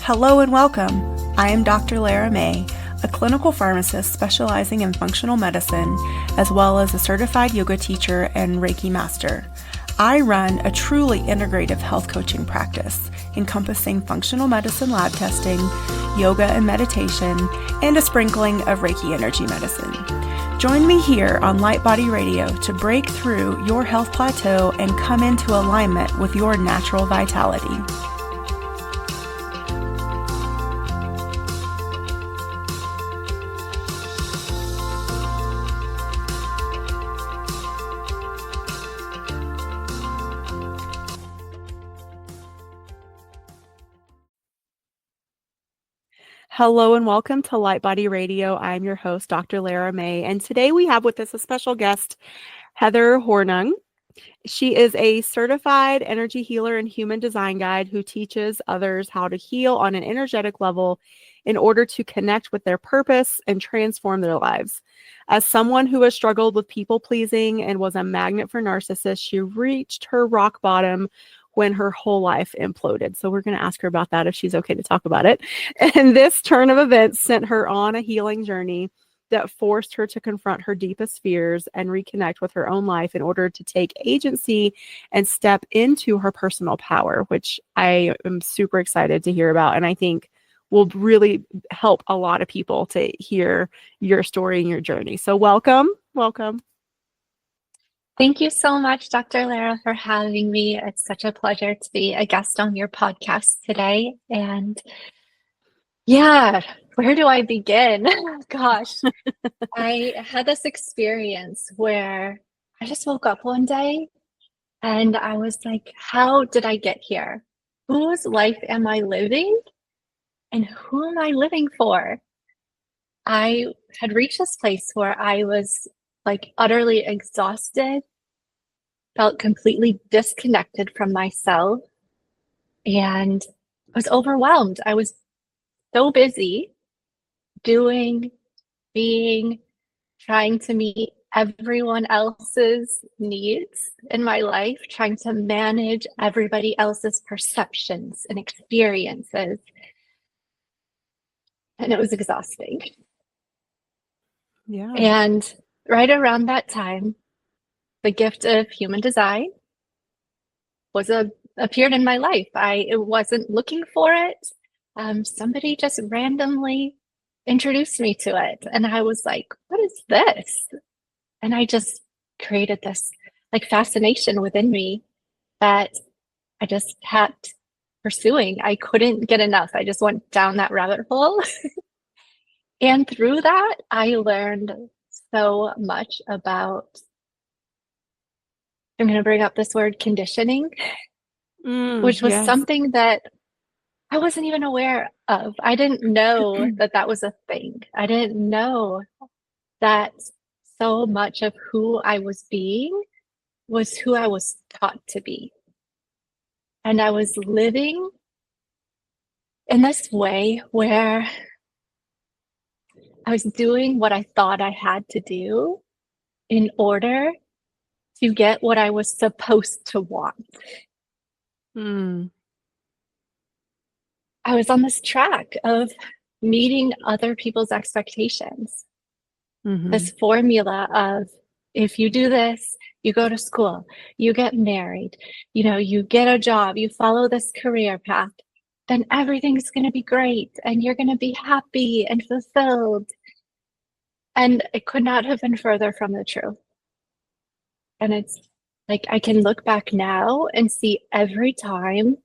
Hello and welcome. I am Dr. Lara May, a clinical pharmacist specializing in functional medicine, as well as a certified yoga teacher and Reiki master. I run a truly integrative health coaching practice encompassing functional medicine lab testing, yoga and meditation, and a sprinkling of Reiki energy medicine. Join me here on Light Body Radio to break through your health plateau and come into alignment with your natural vitality. Hello and welcome to Light Body Radio. I'm your host, Dr. Lara May, and today we have with us a special guest, Heather Hornung. She is a certified energy healer and human design guide who teaches others how to heal on an energetic level in order to connect with their purpose and transform their lives. As someone who has struggled with people pleasing and was a magnet for narcissists, she reached her rock bottom when her whole life imploded. So we're going to ask her about that if she's okay to talk about it. And this turn of events sent her on a healing journey that forced her to confront her deepest fears and reconnect with her own life in order to take agency and step into her personal power, which I am super excited to hear about. And I think will really help a lot of people to hear your story and your journey. So welcome. Thank you so much, Dr. Lara, for having me. It's such a pleasure to be a guest on your podcast today. And yeah, where do I begin? Gosh, I had this experience where I just woke up one day and I was like, how did I get here? Whose life am I living? And who am I living for? I had reached this place where I was like utterly exhausted, felt completely disconnected from myself, and I was overwhelmed. I was so busy doing, being, trying to meet everyone else's needs in my life, trying to manage everybody else's perceptions and experiences. And it was exhausting. Yeah. And right around that time, the gift of human design appeared in my life. I wasn't looking for it. Somebody just randomly introduced me to it. And I was like, what is this? And I just created this like fascination within me that I just kept pursuing. I couldn't get enough. I just went down that rabbit hole. And through that, I learned so much about, I'm going to bring up this word, conditioning, which was something that I wasn't even aware of. I didn't know that that was a thing. I didn't know that so much of who I was being was who I was taught to be. And I was living in this way where I was doing what I thought I had to do in order to get what I was supposed to want. I was on this track of meeting other people's expectations. This formula of, if you do this, you go to school, you get married, you get a job, you follow this career path, then everything's going to be great and you're going to be happy and fulfilled. And it could not have been further from the truth. And it's like, I can look back now and see every time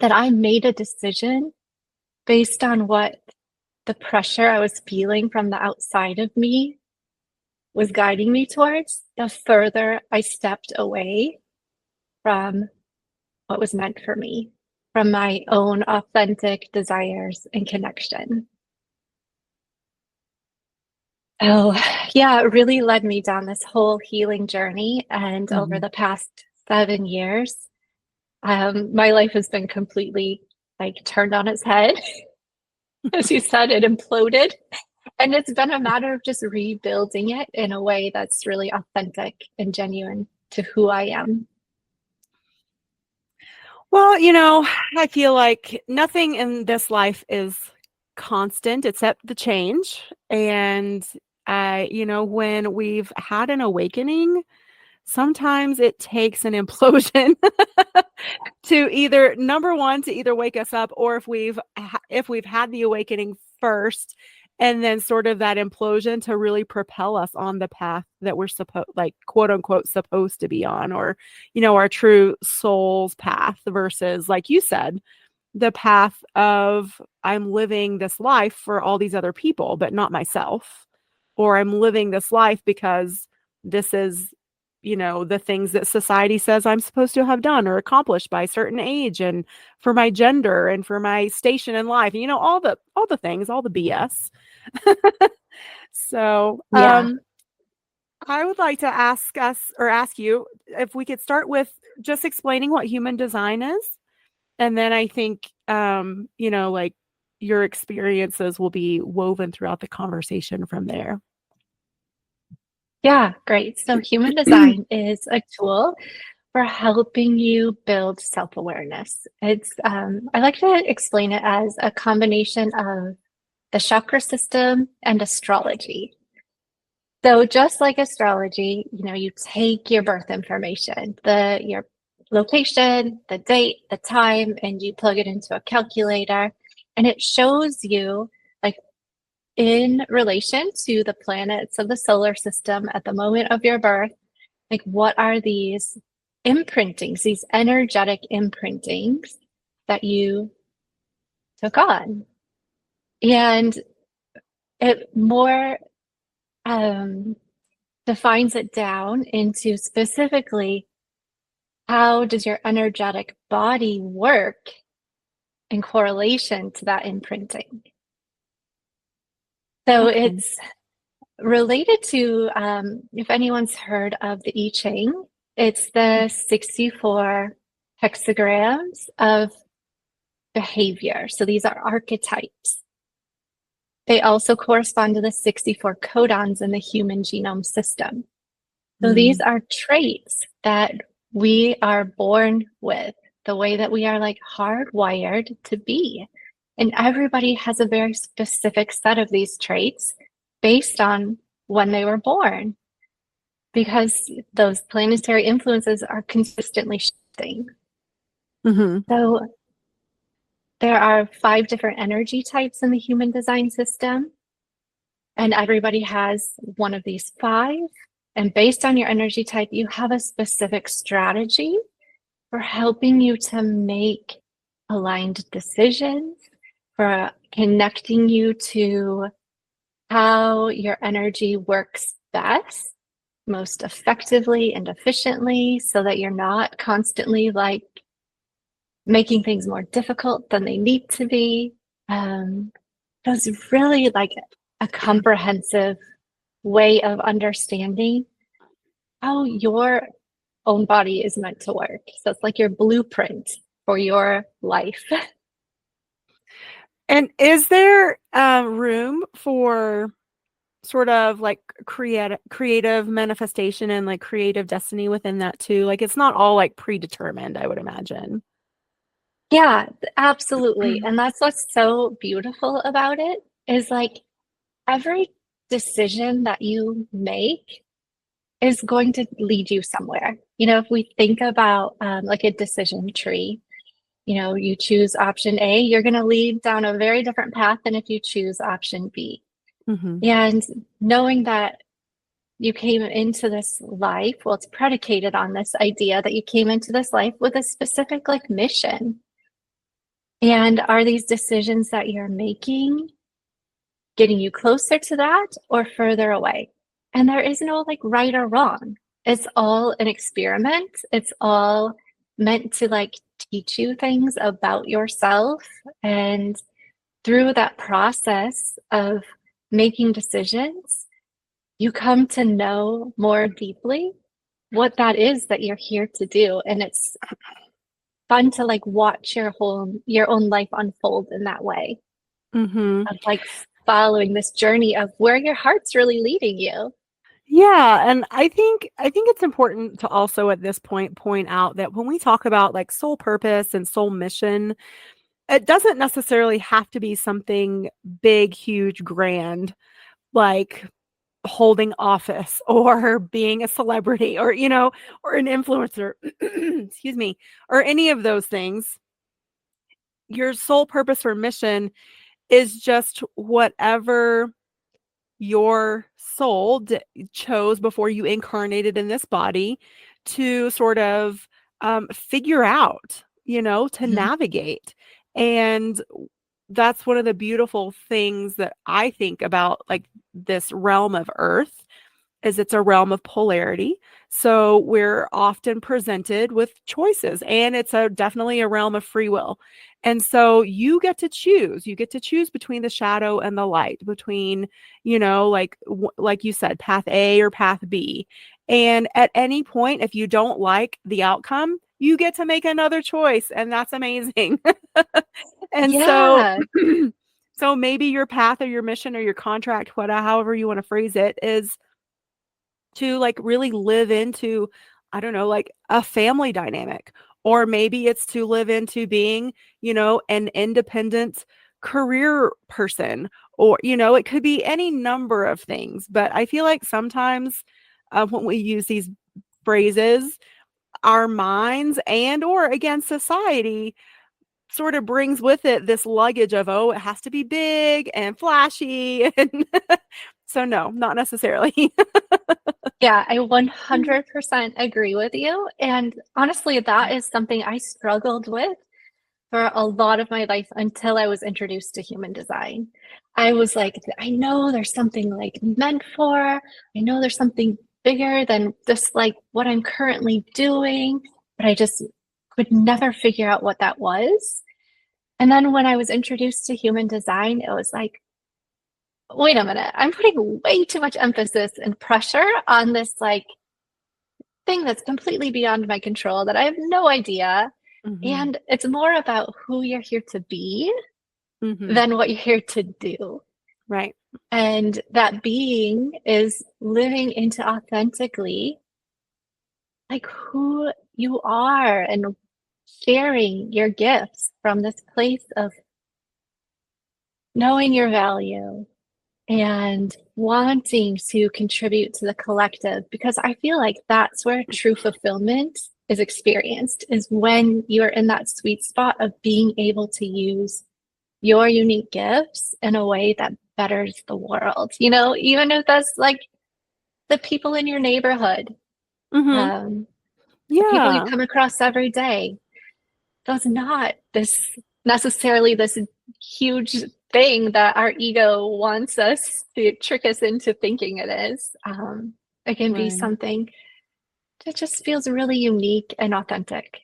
that I made a decision based on what the pressure I was feeling from the outside of me was guiding me towards, the further I stepped away from what was meant for me, from my own authentic desires and connection. Oh, yeah, it really led me down this whole healing journey. And over the past 7 years, my life has been completely like turned on its head. As you said, it imploded. And it's been a matter of just rebuilding it in a way that's really authentic and genuine to who I am. Well, I feel like nothing in this life is constant except the change. And when we've had an awakening, sometimes it takes an implosion to either number one to either wake us up, or if we've had the awakening first, and then sort of that implosion to really propel us on the path that we're supposed, like, quote unquote, supposed to be on, or our true soul's path, versus, like you said, the path of, I'm living this life for all these other people but not myself, or I'm living this life because this is the things that society says I'm supposed to have done or accomplished by a certain age, and for my gender and for my station in life, all the things, all the BS. So Yeah. I would like to ask you if we could start with just explaining what human design is. And then I think, like, your experiences will be woven throughout the conversation from there. Yeah, great. So human design is a tool for helping you build self-awareness. I like to explain it as a combination of the chakra system and astrology. So just like astrology, you take your birth information, your location, the date, the time, and you plug it into a calculator, and it shows you, like, in relation to the planets of the solar system at the moment of your birth, like, what are these imprintings, these energetic imprintings that you took on? And it more defines it down into specifically, how does your energetic body work in correlation to that imprinting? So Okay. it's related to, if anyone's heard of the I Ching, it's the 64 hexagrams of behavior. So these are archetypes. They also correspond to the 64 codons in the human genome system. So these Mm. are traits that we are born with, the way that we are, like, hardwired to be. And everybody has a very specific set of these traits based on when they were born, because those planetary influences are consistently shifting. Hmm. So there are 5 different energy types in the human design system, and everybody has one of these 5. And based on your energy type, you have a specific strategy for helping you to make aligned decisions, for connecting you to how your energy works best, most effectively and efficiently, so that you're not constantly, like, making things more difficult than they need to be. It was really like a comprehensive way of understanding how your own body is meant to work. So it's like your blueprint for your life. And is there room for sort of like creative manifestation and like creative destiny within that too? Like, it's not all like predetermined, I would imagine. Yeah, absolutely. And that's what's so beautiful about it, is like every decision that you make is going to lead you somewhere. If we think about, like, a decision tree, you choose option A, you're going to lead down a very different path than if you choose option B. Hmm. And knowing that you came into this life, well, it's predicated on this idea that you came into this life with a specific, like, mission. And are these decisions that you're making getting you closer to that or further away? And there is no, like, right or wrong. It's all an experiment. It's all meant to, like, teach you things about yourself. And through that process of making decisions, you come to know more deeply what that is that you're here to do. And it's fun to, like, watch your own life unfold in that way, Hmm. of, like, following this journey of where your heart's really leading you. Yeah, and I think it's important to also at this point out that when we talk about like soul purpose and soul mission, it doesn't necessarily have to be something big, huge, grand, like holding office or being a celebrity or or an influencer, excuse me, or any of those things. Your sole purpose or mission is just whatever your soul chose before you incarnated in this body to sort of figure out, to Mhm. navigate. And that's one of the beautiful things that I think about, like this realm of earth, is it's a realm of polarity. So we're often presented with choices, and it's a definitely a realm of free will. And so you get to choose. You get to choose between the shadow and the light, between, like you said, path A or path B. And at any point, if you don't like the outcome, you get to make another choice, and that's amazing. And so Yeah. so maybe your path or your mission or your contract, whatever, however you want to phrase it, is to like really live into, I don't know, like a family dynamic. Or maybe it's to live into being, an independent career person. Or, it could be any number of things. But I feel like sometimes when we use these phrases, our minds and or again society sort of brings with it this luggage of, oh, it has to be big and flashy. And so no, not necessarily. Yeah, I 100% agree with you. And honestly, that is something I struggled with for a lot of my life until I was introduced to human design. I was like, I know there's something like meant for, I know there's something bigger than just like what I'm currently doing, but I just could never figure out what that was. And then when I was introduced to human design, it was like, wait a minute, I'm putting way too much emphasis and pressure on this like thing that's completely beyond my control that I have no idea. Hmm. And it's more about who you're here to be Hmm. than what you're here to do. Right. And that being is living into authentically like who you are and sharing your gifts from this place of knowing your value and wanting to contribute to the collective. Because I feel like that's where true fulfillment is experienced, is when you're in that sweet spot of being able to use your unique gifts in a way that betters the world. Even if that's like the people in your neighborhood, Hmm. um, the people you Yeah. come across every day. That's not this necessarily this huge thing that our ego wants us to trick us into thinking it is. It can be Right. something that just feels really unique and authentic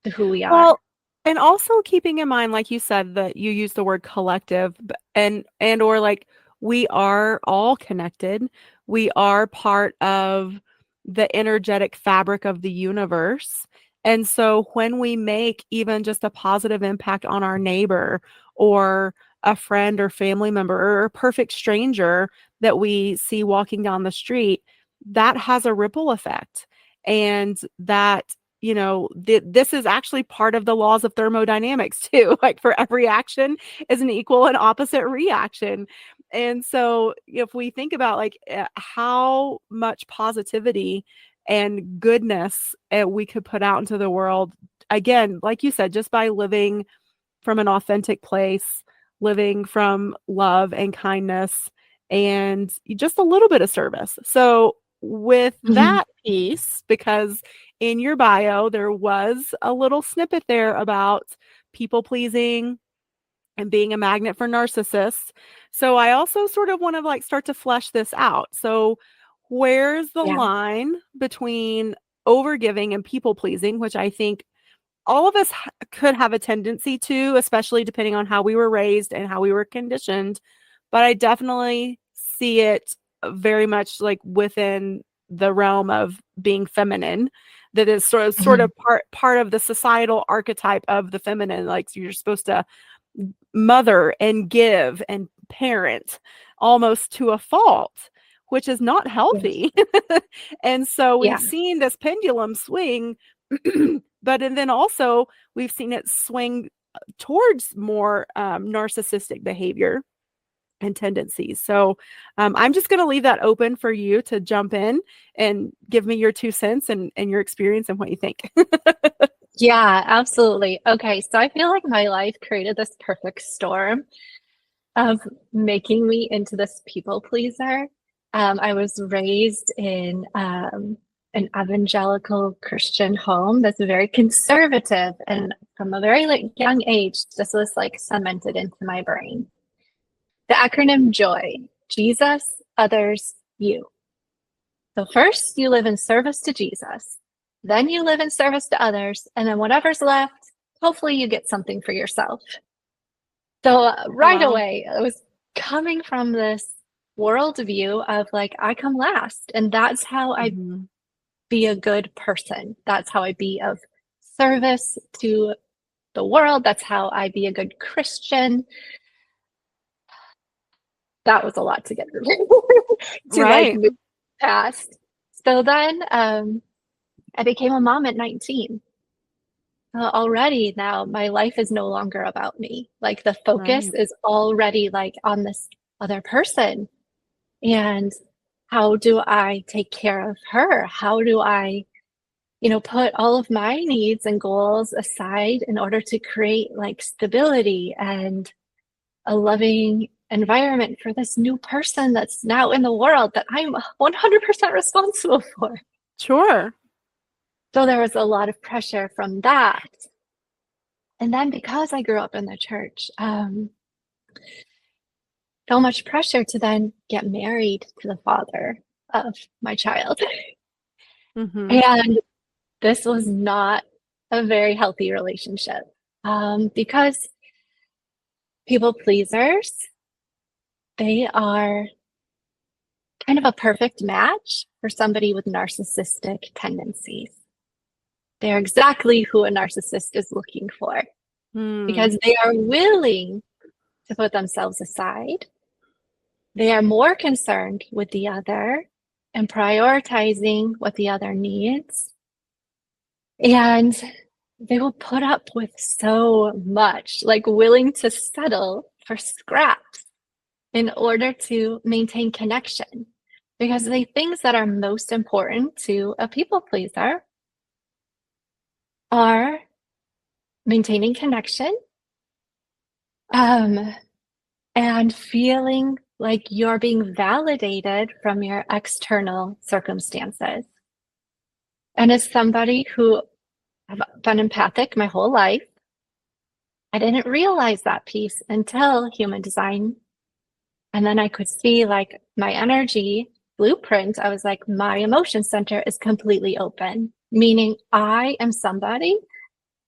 to who we are. Well, and also keeping in mind, like you said, that you use the word collective, and or like we are all connected. We are part of the energetic fabric of the universe. And so when we make even just a positive impact on our neighbor or a friend or family member or a perfect stranger that we see walking down the street, that has a ripple effect. And that this is actually part of the laws of thermodynamics too. Like for every action is an equal and opposite reaction. And so if we think about like how much positivity and goodness we could put out into the world, again, like you said, just by living from an authentic place, living from love and kindness and just a little bit of service. So, with Mhm. that piece, because in your bio, there was a little snippet there about people pleasing and being a magnet for narcissists. So, I also sort of want to like start to flesh this out. So, where's the Yeah. line between overgiving and people pleasing, which I think all of us could have a tendency to, especially depending on how we were raised and how we were conditioned. But I definitely see it very much like within the realm of being feminine, that is sort of Mhm. part of the societal archetype of the feminine. Like you're supposed to mother and give and parent almost to a fault, which is not Yes. healthy. And so we've Yeah. seen this pendulum swing, and then also we've seen it swing towards more narcissistic behavior and tendencies. So I'm just going to leave that open for you to jump in and give me your 2 cents and your experience and what you think. Yeah, absolutely. Okay, so I feel like my life created this perfect storm of making me into this people pleaser. I was raised in an evangelical Christian home that's very conservative, and from a very young age, this was like cemented into my brain. The acronym JOY: Jesus, others, you. So first, you live in service to Jesus, then you live in service to others, and then whatever's left, hopefully you get something for yourself. So Oh, right wow. away, I was coming from this worldview of like, I come last, and that's how I Mhm. be a good person. That's how I be of service to the world. That's how I be a good Christian. That was a lot to get to like Right. move past. So then I became a mom at 19. Already now my life is no longer about me. Like the focus Right. is already like on this other person. And how do I take care of her? How do I, put all of my needs and goals aside in order to create like stability and a loving environment for this new person that's now in the world that I'm 100% responsible for? Sure. So there was a lot of pressure from that. And then because I grew up in the church, so much pressure to then get married to the father of my child. Mhm. And this was not a very healthy relationship because people pleasers, they are kind of a perfect match for somebody with narcissistic tendencies. They're exactly who a narcissist is looking for Mm. because they are willing to put themselves aside. They are more concerned with the other and prioritizing what the other needs. And they will put up with so much, like willing to settle for scraps in order to maintain connection. Because the things that are most important to a people pleaser are maintaining connection, um, and feeling like you're being validated from your external circumstances. And as somebody who have been empathic my whole life, I didn't realize that piece until human design. And then I could see like my energy blueprint. I was like, my emotion center is completely open, meaning I am somebody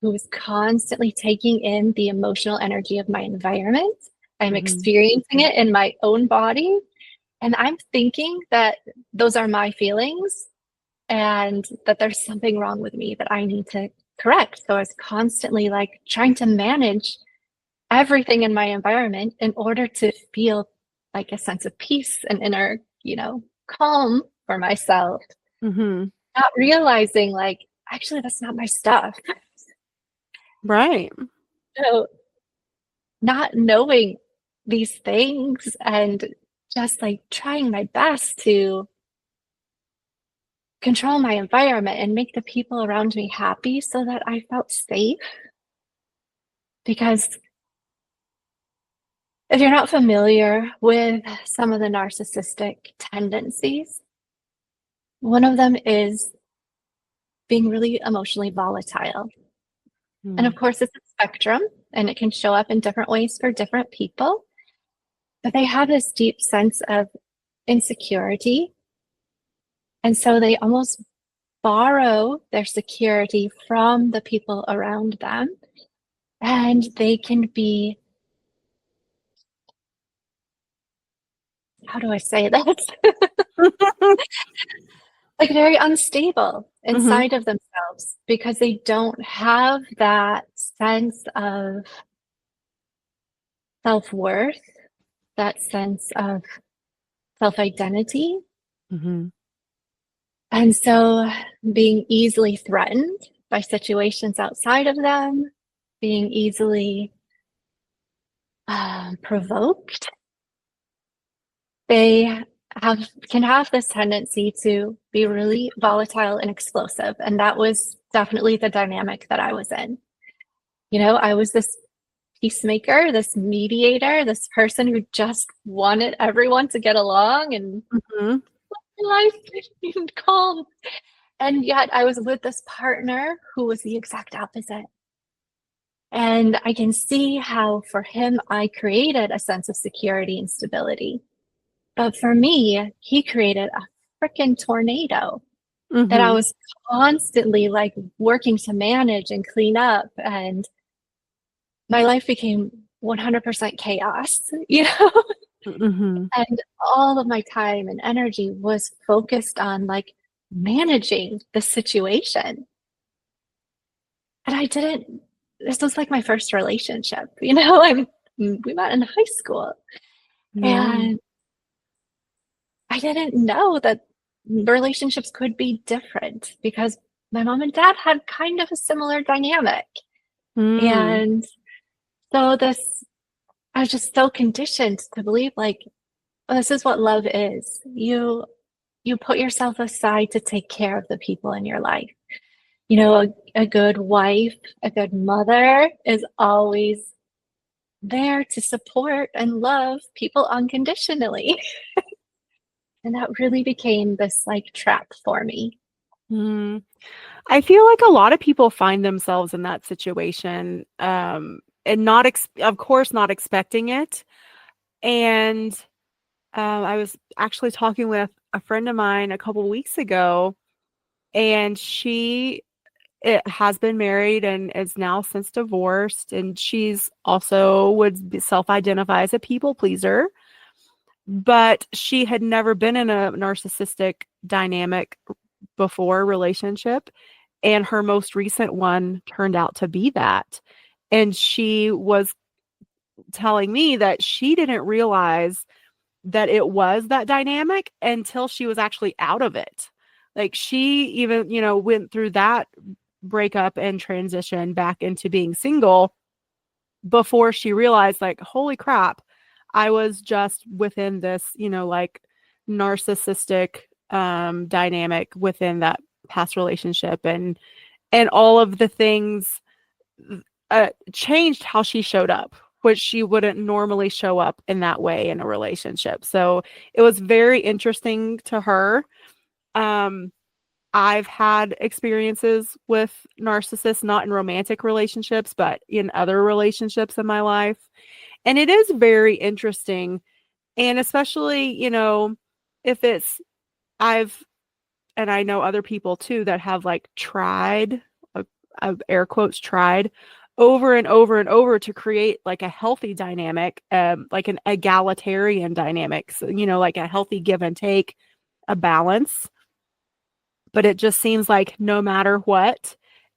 who is constantly taking in the emotional energy of my environment. I'm Mhm. experiencing it in my own body. And I'm thinking that those are my feelings and that there's something wrong with me that I need to correct. So I was constantly like trying to manage everything in my environment in order to feel like a sense of peace and inner, calm for myself, Mhm. not realizing like, actually, that's not my stuff. Right. So, not knowing these things and just like trying my best to control my environment and make the people around me happy so that I felt safe. Because if you're not familiar with some of the narcissistic tendencies, one of them is being really emotionally volatile. And of Mm. course, it's a spectrum and it can show up in different ways for different people. But they have this deep sense of insecurity. And so they almost borrow their security from the people around them. And they can be, how do I say this? Like very unstable Mhm. inside of themselves because they don't have that sense of self worth, that sense of self identity. Mm-hmm. And so being easily threatened by situations outside of them, being easily provoked, they can have this tendency to be really volatile and explosive. And that was definitely the dynamic that I was in. I was this peacemaker, this mediator, this person who just wanted everyone to get along and Mm-hmm. life and calm. And yet I was with this partner who was the exact opposite. And I can see how for him, I created a sense of security and stability. But for me, he created a freaking tornado that I Mm-hmm. was constantly like working to manage and clean up. And my life became 100% chaos. Mm-hmm. And all of my time and energy was focused on like managing the situation. And this was like my first relationship. We met in high school Yeah. and I didn't know that relationships could be different because my mom and dad had kind of a similar dynamic. Mm. And so I was just so conditioned to believe like, oh, this is what love is. You put yourself aside to take care of the people in your life. A good wife, a good mother is always there to support and love people unconditionally. And that really became this like trap for me. Mm. I feel like a lot of people find themselves in that situation, and of course, not expecting it. And I was actually talking with a friend of mine a couple weeks ago, and has been married and is now since divorced, and she's also would self-identify as a people pleaser, but she had never been in a narcissistic dynamic before relationship, and her most recent one turned out to be that. And she was telling me that she didn't realize that it was that dynamic until she was actually out of it. Like she even, went through that breakup and transition back into being single before she realized, like, holy crap, I was just within this, like narcissistic dynamic within that past relationship, and all of the things changed how she showed up, which she wouldn't normally show up in that way in a relationship. So it was very interesting to her. Um, I've had experiences with narcissists, not in romantic relationships, but in other relationships in my life. And it is very interesting. And especially, if I've, and I know other people too that have like tried, air quotes, tried over and over and over to create like a healthy dynamic, like an egalitarian dynamic. So, like a healthy give and take, a balance. But it just seems like no matter what,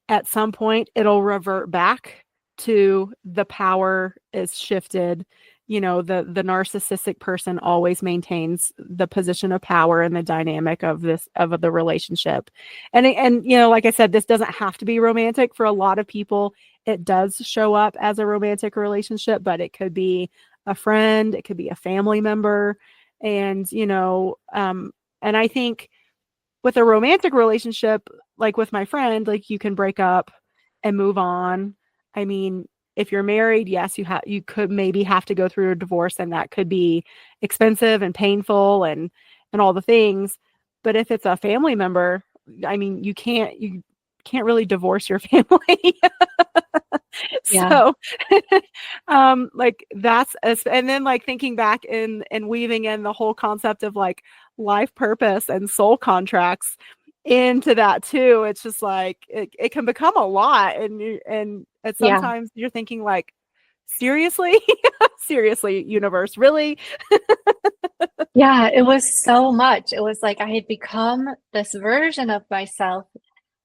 at some point it'll revert back to the power is shifted. The narcissistic person always maintains the position of power and the dynamic of the relationship. And like I said, this doesn't have to be romantic. For a lot of people, it does show up as a romantic relationship, but it could be a friend, it could be a family member. And and I think with a romantic relationship, like with my friend, like you can break up and move on. I mean, if you're married, yes, you could maybe have to go through a divorce, and that could be expensive and painful and all the things. But if it's a family member, I mean, you can't really divorce your family. Yeah. So like and then like thinking back and weaving in the whole concept of like life purpose and soul contracts into that too. It's just like it can become a lot, and Yeah. sometimes you're thinking like, seriously. Seriously, universe, really? Yeah. It was so much. It was like I had become this version of myself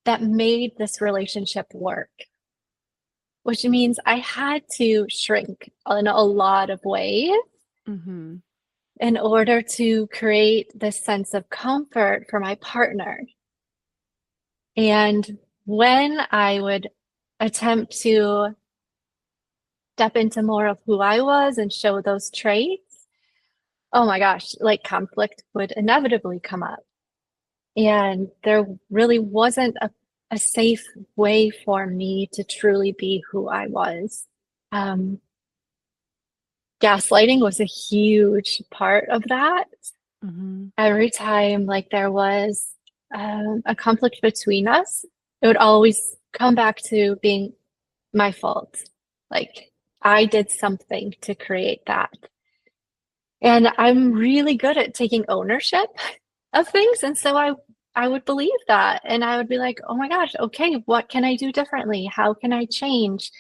that made this relationship work, which means I had to shrink in a lot of ways Mm-hmm. in order to create this sense of comfort for my partner. And when I would attempt to step into more of who I was and show those traits, oh my gosh, like conflict would inevitably come up. And there really wasn't a safe way for me to truly be who I was. Um, Gaslighting was a huge part of that. Mm-hmm. Every time like there was a conflict between us, it would always come back to being my fault. Like I did something to create that. And I'm really good at taking ownership of things. And so I would believe that. And I would be like, oh my gosh, okay, what can I do differently? How can I change?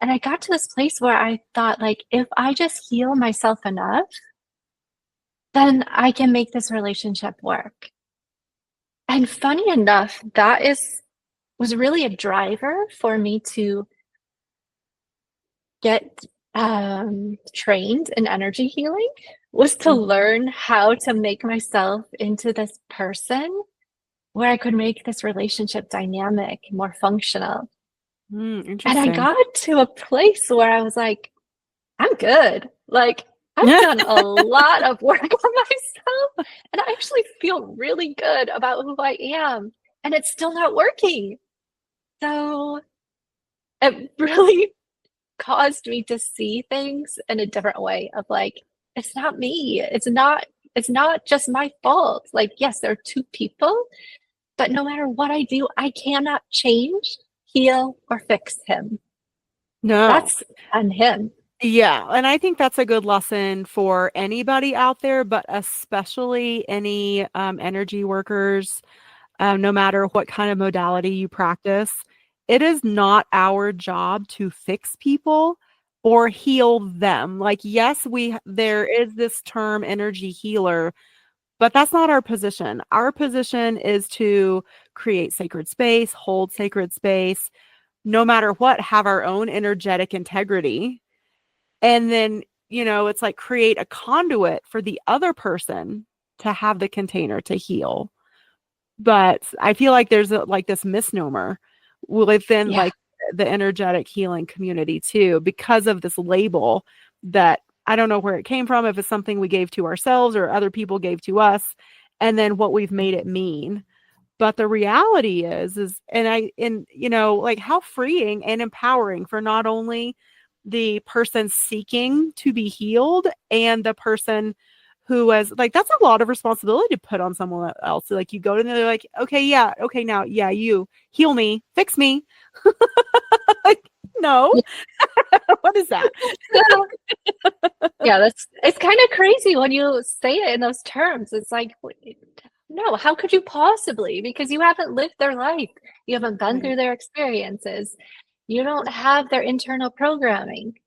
And I got to this place where I thought, like, if I just heal myself enough, then I can make this relationship work. And funny enough, was really a driver for me to get trained in energy healing, was to Mm-hmm. learn how to make myself into this person where I could make this relationship dynamic, more functional. And I Interesting. got to a place where I was like, I'm good. Like, I've done a lot of work on myself, and I actually feel really good about who I am, and it's still not working. So it really caused me to see things in a different way of like, it's not me. It's not just my fault. Like, yes, there are two people, but no matter what I do, I cannot change, heal, or fix him. No. That's on him. Yeah, and I think that's a good lesson for anybody out there, but especially any energy workers, no matter what kind of modality you practice. It is not our job to fix people or heal them. Like, yes, there is this term energy healer, but that's not our position. Our position is to create sacred space, hold sacred space, no matter what, have our own energetic integrity. And then, it's like create a conduit for the other person to have the container to heal. But I feel like there's like this misnomer within Yeah. like the energetic healing community too, because of this label that I don't know where it came from, if it's something we gave to ourselves or other people gave to us, and then what we've made it mean. But the reality is like how freeing and empowering for not only the person seeking to be healed and the person who was like, that's a lot of responsibility to put on someone else. Like you go to them, they're like, okay, yeah, okay, now, yeah, you heal me, fix me. Like, no, what is that? Yeah. Yeah, it's kind of crazy when you say it in those terms. It's like, no, how could you possibly? Because you haven't lived their life. You haven't been Right. through their experiences. You don't have their internal programming.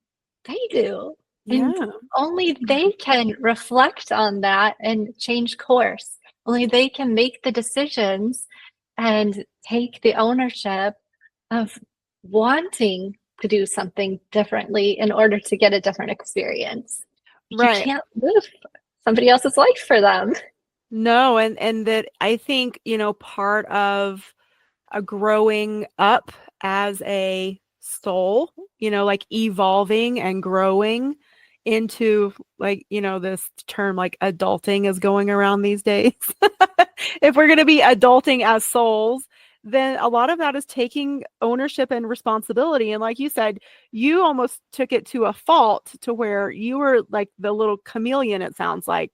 They do. And Yeah. only they can reflect on that and change course. Only they can make the decisions and take the ownership of wanting to do something differently in order to get a different experience. You Right. can't live somebody else's life for them. No, and that I think, part of a growing up as a soul, like evolving and growing into like, this term like adulting is going around these days. If we're going to be adulting as souls, then a lot of that is taking ownership and responsibility. And like you said, you almost took it to a fault to where you were like the little chameleon, it sounds like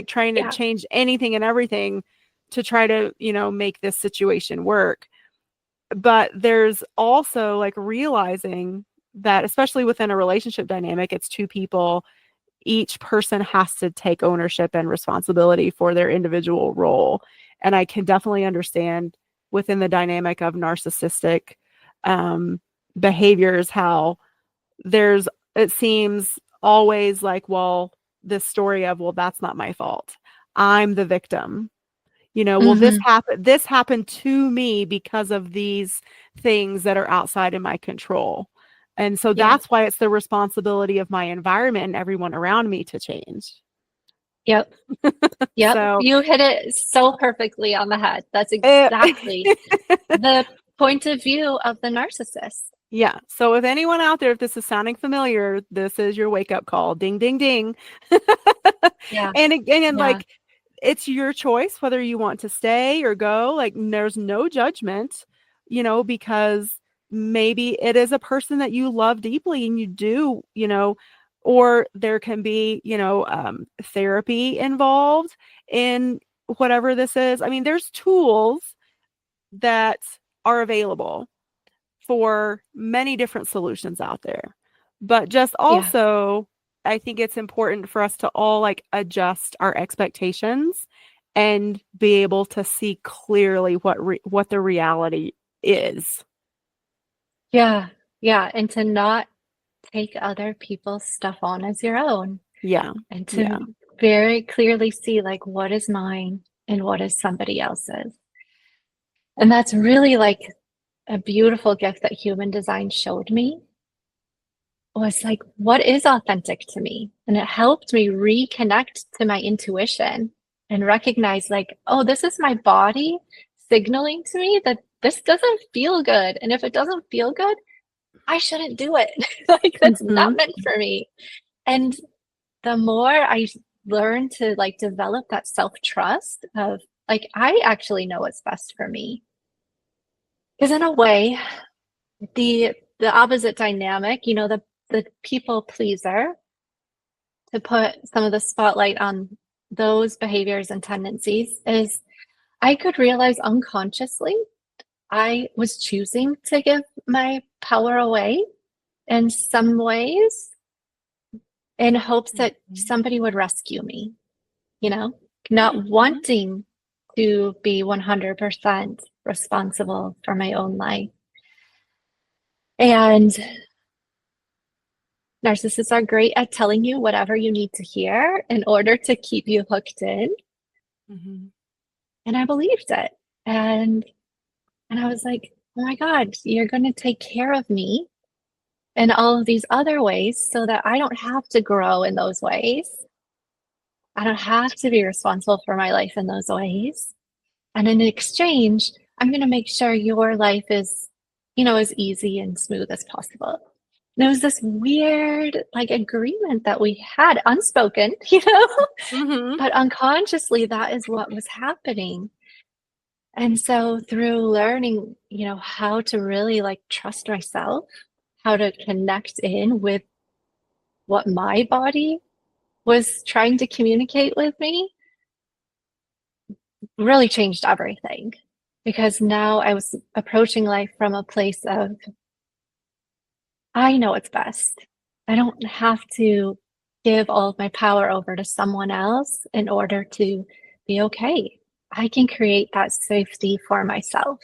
trying to Yeah. change anything and everything to try to, make this situation work. But there's also like realizing that, especially within a relationship dynamic, it's two people. Each person has to take ownership and responsibility for their individual role. And I can definitely understand within the dynamic of narcissistic um, behaviors how it seems always like, well, this story of, well, that's not my fault. I'm the victim. Well, Hmm. this happened to me because of these things that are outside of my control. And so Yeah. that's why it's the responsibility of my environment and everyone around me to change. Yep. Yep. So, You hit it so perfectly on the head. That's eh, exactly the point of view of the narcissist. yeah. So, if anyone out there, if this is sounding familiar, this is your wake up call. Ding, ding, ding. Yeah. And again, Yeah. like, it's your choice whether you want to stay or go. Like, there's no judgment, because maybe it is a person that you love deeply and you do, or there can be, therapy involved in whatever this is. I mean, there's tools that are available for many different solutions out there. But just Yeah. also, I think it's important for us to all like adjust our expectations and be able to see clearly what the reality is. Yeah. Yeah. And to not take other people's stuff on as your own, Yeah. and Yeah. to very clearly see like what is mine and what is somebody else's. And that's really like a beautiful gift that human design showed me, was like, what is authentic to me? And it helped me reconnect to my intuition and recognize, like, oh, this is my body signaling to me that this doesn't feel good. And if it doesn't feel good, I shouldn't do it. Like, that's not Mhm. meant for me. And the more I learn to like develop that self-trust of like, I actually know what's best for me. Because in a way, the opposite dynamic, the people pleaser, to put some of the spotlight on those behaviors and tendencies, is I could realize unconsciously I was choosing to give my power away in some ways in hopes that Mhm. somebody would rescue me, you know, not Mhm. wanting to be 100% responsible for my own life. And narcissists are great at telling you whatever you need to hear in order to keep you hooked in. Mhm. And I believed it. And and I was like, oh my God, you're going to take care of me in all of these other ways so that I don't have to grow in those ways. I don't have to be responsible for my life in those ways. And in exchange, I'm going to make sure your life is, as easy and smooth as possible. And it was this weird, like, agreement that we had, unspoken, Mhm. but unconsciously, that is what was happening. And so through learning, how to really like trust myself, how to connect in with what my body was trying to communicate with me, really changed everything. Because now I was approaching life from a place of, I know what's best. I don't have to give all of my power over to someone else in order to be okay. I can create that safety for myself.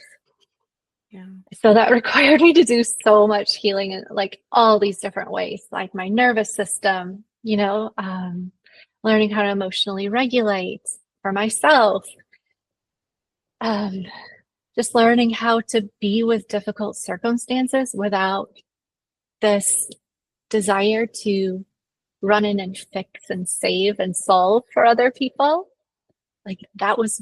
Yeah. So that required me to do so much healing in like all these different ways, like my nervous system, learning how to emotionally regulate for myself, um, just learning how to be with difficult circumstances without this desire to run in and fix and save and solve for other people. Like that was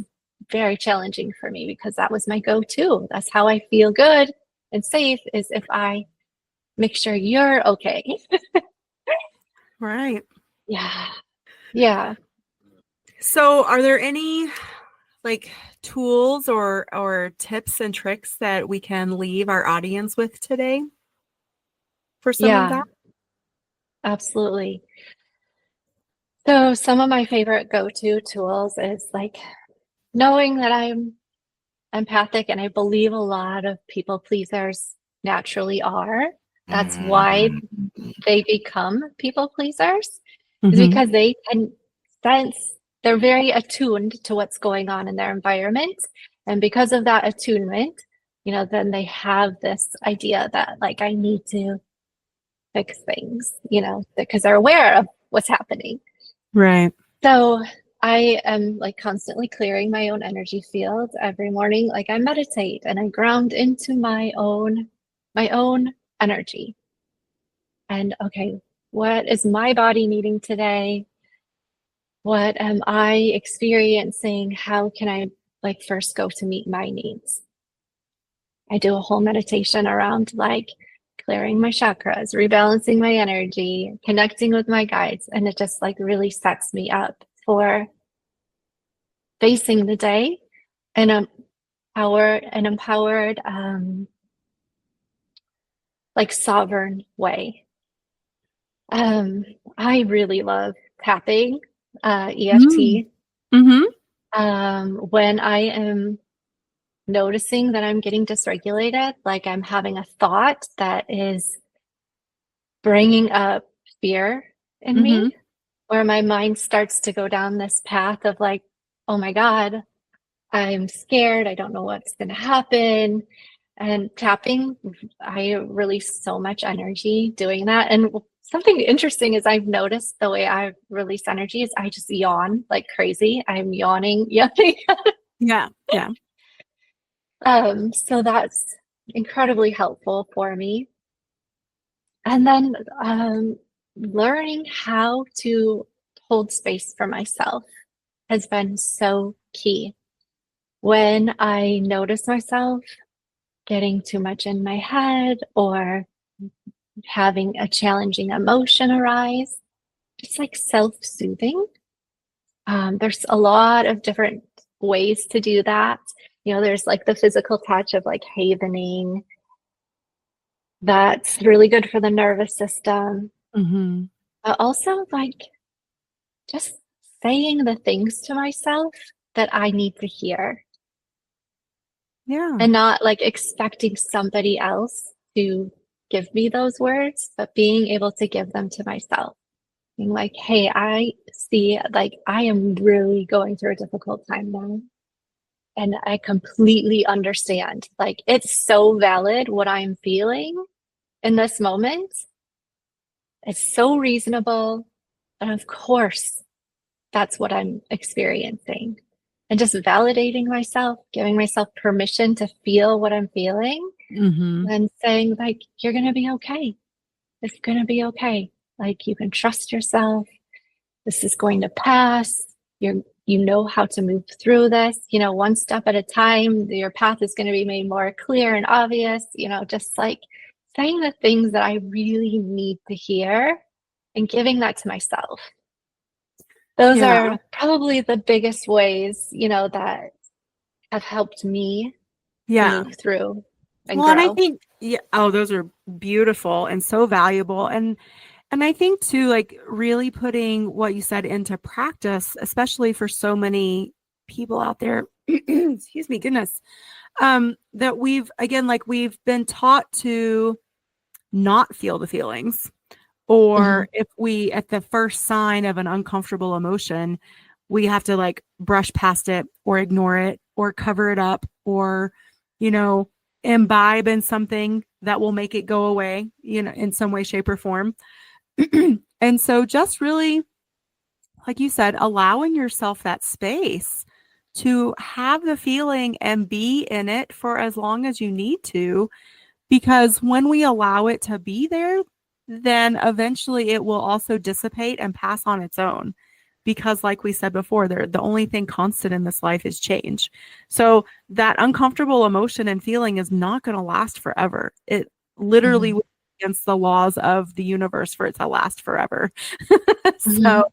very challenging for me because that was my go-to. That's how I feel good and safe, is if I make sure you're okay. Right. Yeah. Yeah. So, are there any like tools or tips and tricks that we can leave our audience with today for some of Yeah. that? Absolutely. So some of my favorite go-to tools is like knowing that I'm empathic, and I believe a lot of people pleasers naturally are. That's why they become people pleasers, is Mhm. because they can sense, they're very attuned to what's going on in their environment. And because of that attunement, then they have this idea that like I need to fix things, because they're aware of what's happening. Right. So I am like constantly clearing my own energy field every morning. Like I meditate and I ground into my own energy. And okay, what is my body needing today? What am I experiencing? How can I like first go to meet my needs? I do a whole meditation around like clearing my chakras, rebalancing my energy, connecting with my guides, and it just like really sets me up for facing the day in a empowered, like sovereign way. Um, I really love tapping, Mm. EFT. Mm-hmm. When I am noticing that I'm getting dysregulated, like I'm having a thought that is bringing up fear in Mm-hmm. me, where my mind starts to go down this path of like, oh my God, I'm scared. I don't know what's going to happen. And tapping, I release so much energy doing that. And something interesting is I've noticed the way I release energy is I just yawn like crazy. I'm yawning, yawning. Yeah. Yeah. So that's incredibly helpful for me. And then learning how to hold space for myself has been so key. When I notice myself getting too much in my head or having a challenging emotion arise, just like self-soothing. There's a lot of different ways to do that. You know, there's like the physical touch of like havening. That's really good for the nervous system. Mm-hmm. But also like just saying the things to myself that I need to hear Yeah. and not like expecting somebody else to give me those words, but being able to give them to myself. Being like, hey, I see, like, I am really going through a difficult time now. And I completely understand. Like, it's so valid what I'm feeling in this moment. It's so reasonable. And of course, that's what I'm experiencing. And just validating myself, giving myself permission to feel what I'm feeling, Mm-hmm. and saying, like, you're going to be okay. It's going to be okay. Like, you can trust yourself. This is going to pass. You know how to move through this, you know, one step at a time. Your path is going to be made more clear and obvious, you know, just like saying the things that I really need to hear and giving that to myself. Those Yeah. are probably the biggest ways, you know, that have helped me to Yeah. move through and Well, and I grow. think, yeah, oh, those are beautiful and so valuable. And I think too, like really putting what you said into practice, especially for so many people out there, excuse me, goodness, that we've, again, like we've been taught to not feel the feelings. Mhm. Or if we, at the first sign of an uncomfortable emotion, we have to like brush past it or ignore it or cover it up or, you know, imbibe in something that will make it go away, you know, in some way, shape, or form. And so just really, like you said, allowing yourself that space to have the feeling and be in it for as long as you need to, because when we allow it to be there, then eventually it will also dissipate and pass on its own. Because, like we said before, the only thing constant in this life is change. So, that uncomfortable emotion and feeling is not going to last forever. It literally Mhm. would be against the laws of the universe for it to last forever. So, Mhm.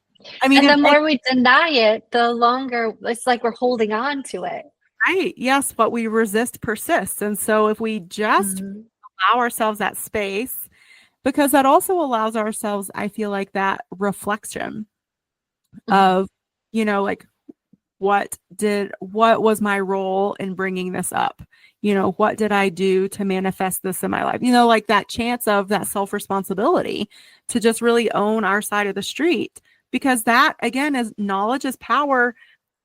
I mean, And the if more we deny it, the longer it's like we're holding on to it. right, yes, what we resist persists. And so, if we just Mhm. allow ourselves that space, because that also allows ourselves, I feel like, that reflection Mhm. of, you know, like what was my role in bringing this up? You know, what did I do to manifest this in my life? You know, like that chance of that self responsibility to just really own our side of the street, because that again is knowledge is power,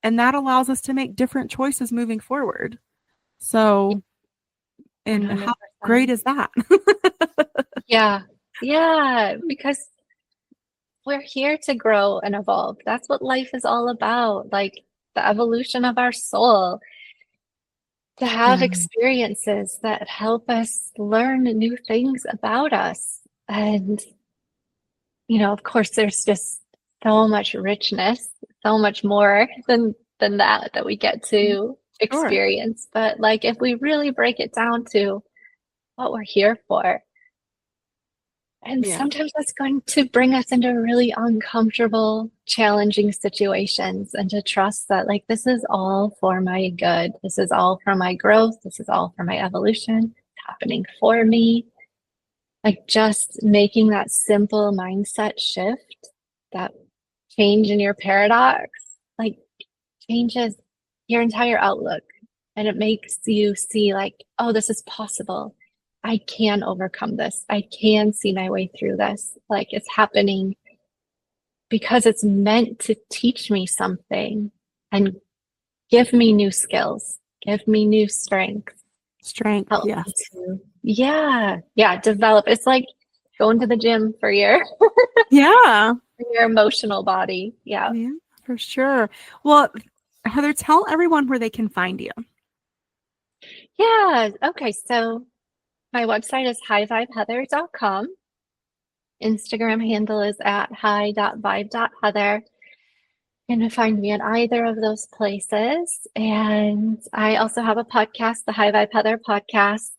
and that allows us to make different choices moving forward. Yeah, So, and how great 100%. is that? Yeah. Yeah, because we're here to grow and evolve. That's what life is all about. Like the evolution of our soul, to have Yeah. experiences that help us learn new things about us. And, you know, of course, there's just so much richness, so much more than that we get to Sure. experience. But like if we really break it down to what we're here for, and Yeah. sometimes that's going to bring us into really uncomfortable, challenging situations, and to trust that, like, this is all for my good. This is all for my growth. This is all for my evolution. It's happening for me. Like, just making that simple mindset shift, that change in your paradox, like, changes your entire outlook. And it makes you see, like, oh, this is possible. I can overcome this. I can see my way through this. Like it's happening because it's meant to teach me something and give me new skills, give me new strength, Strength. help me Yes. to, yeah, develop. It's like going to the gym for Yeah. your emotional body. Yeah. Yeah, for sure. Well, Heather, tell everyone where they can find you. Yeah. Okay. So my website is highvibeheather.com. Instagram handle is at hi.vibe.heather. You can find me at either of those places. And I also have a podcast, the High Vibe Heather podcast.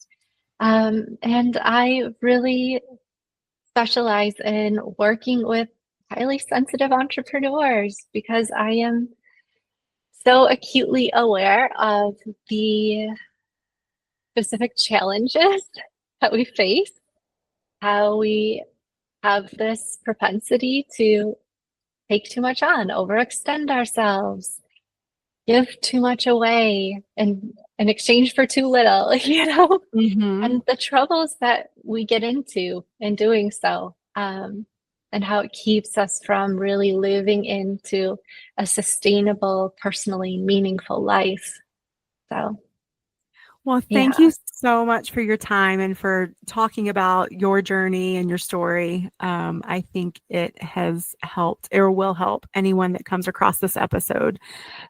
And I really specialize in working with highly sensitive entrepreneurs because I am so acutely aware of the specific challenges that we face, how we have this propensity to take too much on, overextend ourselves, give too much away in exchange for too little, Mm-hmm. and the troubles that we get into in doing so, and how it keeps us from really living into a sustainable, personally meaningful life. So, Well, thank yeah. you so much for your time and for talking about your journey and your story. I think it has helped or will help anyone that comes across this episode.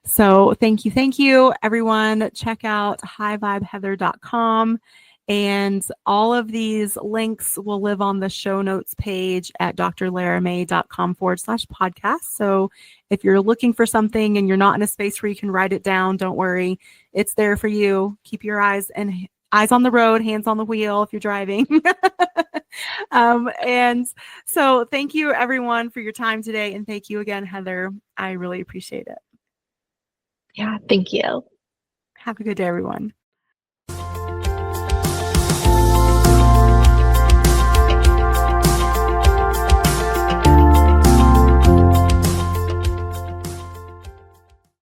So thank you, everyone. Check out highvibeheather.com. And all of these links will live on the show notes page at drlaramay.com/podcast. So if you're looking for something and you're not in a space where you can write it down, don't worry. It's there for you. Keep your eyes on the road, hands on the wheel if you're driving. And so thank you everyone for your time today. And thank you again, Heather. I really appreciate it. Yeah, thank you. Have a good day, everyone.